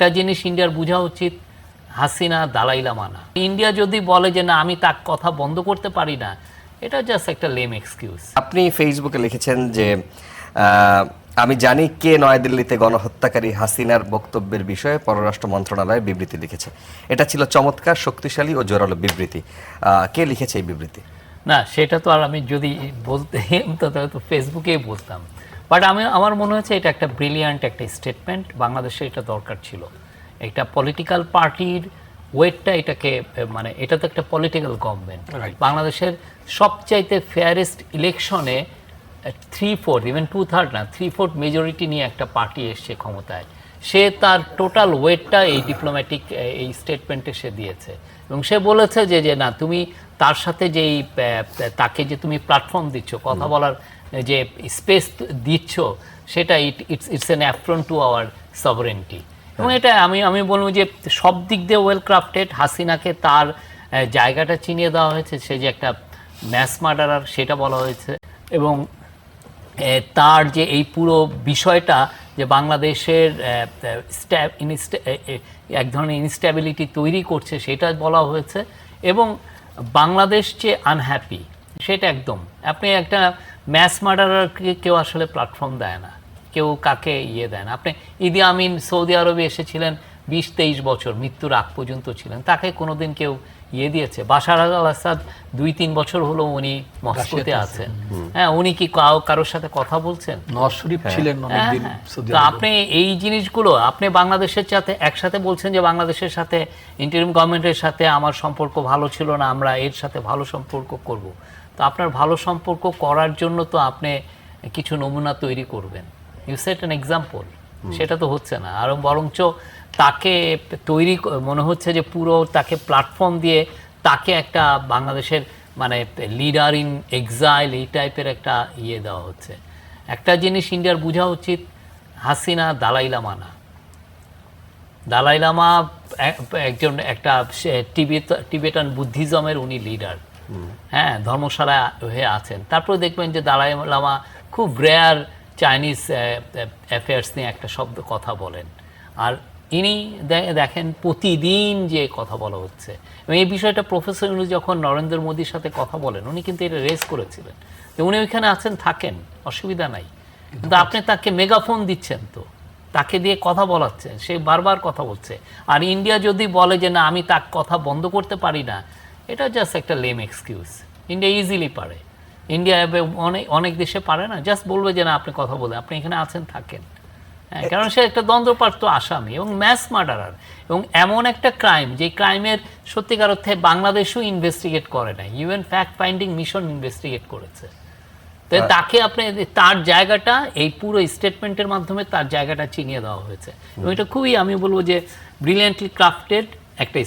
একটা জিনিস ইন্ডিয়ার বোঝা উচিত, হাসিনা দালাই লামা না। ইন্ডিয়া যদি বলে যে না আমি তার কথা বন্ধ করতে পারি না, এটা জাস্ট একটা লেম এক্সকিউজ। আপনি ফেসবুকে লিখেছেন যে আমি জানি কে নয়াদিল্লিতে গণহত্যাকারী হাসিনার বক্তব্যের বিষয়ে পররাষ্ট্র মন্ত্রণালয় বিবৃতি লিখেছে। এটা ছিল চমৎকার, শক্তিশালী ও জোরালো বিবৃতি। কে লিখেছে এই বিবৃতি? না, সেটা তো আর আমি যদি বলতে তাহলে তো ফেসবুকেই বলতাম। বাট আমার মনে হচ্ছে এটা একটা ব্রিলিয়ান্ট একটা স্টেটমেন্ট, বাংলাদেশে এটা দরকার ছিল। একটা পলিটিক্যাল পার্টির ওয়েটটা এটাকে, মানে এটা তো একটা পলিটিক্যাল গভর্নমেন্ট। বাংলাদেশের সবচাইতে ফেয়ারেস্ট ইলেকশনে 3/4 ইভেন 2/3 না, 3/4 মেজরিটি নিয়ে একটা পার্টি এসছে ক্ষমতায়। সে তার টোটাল ওয়েটটা এই ডিপ্লোম্যাটিক এই স্টেটমেন্টে সে দিয়েছে এবং সে বলেছে যে না তুমি তার সাথে যেই তাকে যে তুমি প্ল্যাটফর্ম দিচ্ছ, কথা বলার যে স্পেস দিচ্ছ, সেটা it's an affront to our sovereignty. এবং এটা আমি বলবো যে সব দিক দিয়ে ওয়েল ক্রাফটেড। হাসিনাকে তার জায়গাটা চিনিয়ে দেওয়া হয়েছে, সে যে একটা ম্যাস মার্ডারার সেটা বলা হয়েছে। এবং তার যে এই পুরো বিষয়টা যে বাংলাদেশের এক ধরনের ইনস্ট্যাবিলিটি তৈরি করছে সেটা বলা হয়েছে। এবং বাংলাদেশ যে আনহ্যাপি সেটা একদম, আপনি একটা ম্যাস মার্ডারারকে কেউ আসলে প্ল্যাটফর্ম দেয় না, কেউ কাকে দেয় না। আপনি ইদি আমিন সৌদি আরবে এসেছিলেন 20-23 বছর, মৃত্যুর আগ পর্যন্ত ছিলেন, তাকে কোনোদিন কেউ দিয়েছে? বাশার আল আসাদ 2-3 বছর হলো উনি মস্কোতে আছেন। হ্যাঁ, উনি কি কারোর সাথে কথা বলছেন? নওয়াজ শরীফ ছিলেন অনেকদিন সৌদি তো আরবে। আপনি এই জিনিসগুলো আপনি বাংলাদেশের সাথে একসাথে বলছেন যে বাংলাদেশের সাথে ইন্টারিম গভর্নমেন্টের সাথে আমার সম্পর্ক ভালো ছিল না, আমরা এর সাথে ভালো সম্পর্ক করব। তো আপনার ভালো সম্পর্ক করার জন্য তো আপনি কিছু নমুনা তৈরি করবেন, ইউ সেট অ্যান এক্সাম্পল। সেটা তো হচ্ছে না, আর বরঞ্চ তাকে তৈরি মনে হচ্ছে যে পুরো তাকে প্ল্যাটফর্ম দিয়ে তাকে একটা বাংলাদেশের মানে লিডার ইন এক্সাইল এই টাইপের একটা দেওয়া হচ্ছে। একটা জিনিস ইন্ডিয়ার বোঝা উচিত, হাসিনা দালাই লামা না। দালাই লামা একজন একটা টিবেটান বুদ্ধিজমের উনি লিডার, হ্যাঁ, ধর্মশালা হয়ে আছেন। তারপরে দেখবেন যে দালাই লামা খুব রেয়ার চাইনিজ অ্যাফেয়ার্স নিয়ে একটা শব্দ কথা বলেন, আর ইনি দেখেন প্রতিদিন যে কথা বলা হচ্ছে। এবং এই বিষয়টা প্রফেসর ইউনূস যখন নরেন্দ্র মোদীর সাথে কথা বলেন, উনি কিন্তু এটা রেজ করেছিলেন যে উনি ওইখানে আছেন, থাকেন, অসুবিধা নাই, কিন্তু আপনি তাকে মেগাফোন দিচ্ছেন, তো তাকে দিয়ে কথা বলাচ্ছেন, সে বারবার কথা বলছে। আর ইন্ডিয়া যদি বলে যে না আমি তার কথা বন্ধ করতে পারি না, এটা জাস্ট একটা লেম এক্সকিউজ। ইন্ডিয়া ইজিলি পারে, ইন্ডিয়া অনেক দেশে পারে না, জাস্ট বলবে যে না আপনি কথা বলেন, আপনি এখানে আছেন, থাকেন। হ্যাঁ, কারণ সে একটা দ্বন্দ্বপ্রাপ্ত আসামি এবং ম্যাস মার্ডারার, এবং এমন একটা ক্রাইম যে ক্রাইমের সত্যিকার অর্থে বাংলাদেশও ইনভেস্টিগেট করে না, UN fact finding mission investigate করেছে। তো তাকে আপনি তার জায়গাটা এই পুরো স্টেটমেন্টের মাধ্যমে তার জায়গাটা চিনিয়ে দেওয়া হয়েছে এবং এটা খুবই আমি বলবো যে ব্রিলিয়ান্টলি ক্রাফটেড একটা